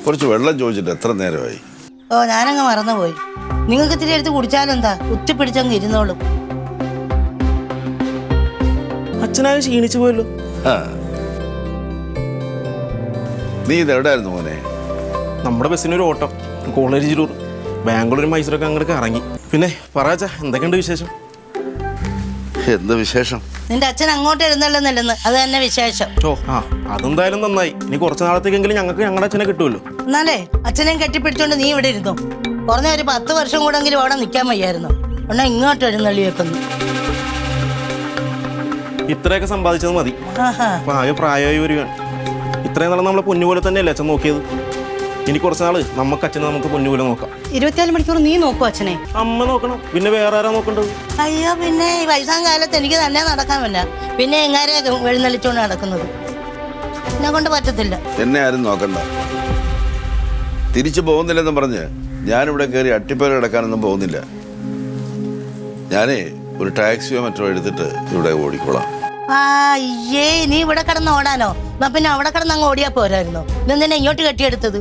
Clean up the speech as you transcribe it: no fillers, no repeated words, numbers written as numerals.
കുറച്ച് വെള്ളം ചോദിച്ചിട്ട് എത്ര നേരമായി? ഓ ഞാനങ്ങ് മറന്നുപോയി. നിങ്ങൾക്ക് ഇത്തിരി എടുത്ത് കുടിച്ചാലെന്താ? കുത്തിപ്പിടിച്ചങ്ങ് ഇരുന്നോളും. അച്ഛനായ ക്ഷീണിച്ചു പോയല്ലോ. ആ, നീ ഇതെവിടായിരുന്നു മോനെ? നമ്മുടെ ബസ്സിനൊരു ഓട്ടം കോളേജ് ടൂർ ബാംഗ്ലൂർ മൈസൂരൊക്കെ അങ്ങോട്ട് ഇറങ്ങി. പിന്നെ പറയാച്ചാ എന്തൊക്കെയുണ്ട് വിശേഷം? എന്ത് വിശേഷം? നിന്റെ അച്ഛൻ അങ്ങോട്ട് എഴുന്നള്ളുന്നില്ലെന്ന്, അത് തന്നെ വിശേഷം. ഓ ആ അതെന്തായാലും നന്നായി. ഇനി കുറച്ച് നാളത്തേക്കെങ്കിലും ഞങ്ങൾക്ക് ഞങ്ങളുടെ അച്ഛനെ കിട്ടുമല്ലോ. എന്നാലേ അച്ഛനെയും കെട്ടിപ്പിടിച്ചോണ്ട് നീ ഇവിടെ ഇരുന്നു. കുറഞ്ഞ ഒരു 10 വർഷം കൂടെങ്കിലും അവിടെ നിൽക്കാൻ വയ്യായിരുന്നു. എന്നാ ഇങ്ങോട്ട് എഴുന്നള്ളി വെക്കുന്നു. ഇത്രയൊക്കെ സമ്പാദിച്ചത് മതി. ആഹാ. അപ്പൊ ആകെ പ്രായമായി വരികയാണ്. ഇത്രയും നാളെ നമ്മളെ പൊന്നുപോലെ തന്നെയല്ലേ അച്ഛൻ നോക്കിയത്. ഇനി കുറച്ച് നാള് നമുക്ക് അച്ഛനെ നമുക്ക് പൊന്നുപോലെ നോക്കാം. 24 മണിക്കൂർ നീ നോക്കൂ അച്ഛനെ? അമ്മ നോക്കണം, പിന്നെ വേറെ ആരാ നോക്കേണ്ടത്? അയ്യോ പിന്നെ ഈ വയസ്സാം കാലത്ത് എനിക്ക് തന്നെ നടക്കാൻ പറ്റില്ല. പിന്നെ എങ്ങാരെ എഴുന്നള്ളിച്ചോണ്ട് നടക്കുന്നത് എന്നെ കൊണ്ട് പറ്റത്തില്ല. എന്നെ ആരും നോക്കണ്ട. തിരിച്ചു പോകുന്നില്ലെന്നും പറഞ്ഞ് ഞാനിവിടെ കയറി അട്ടിപ്പേര കിടക്കാനൊന്നും പോകുന്നില്ല. ഞാനേ ഒരു ടാക്സിയോ മറ്റോ എടുത്തിട്ട് ഇവിടെ ഓടിക്കോളാം. അയ്യേ നീ ഇവിടെ കിടന്ന് ഓടാനോ? എന്നാ പിന്നെ അവിടെ കിടന്ന് അങ്ങ് ഓടിയാ പോരായിരുന്നോ? ഇതെന്തിനാ ഇങ്ങോട്ട് കെട്ടിയെടുത്തത്?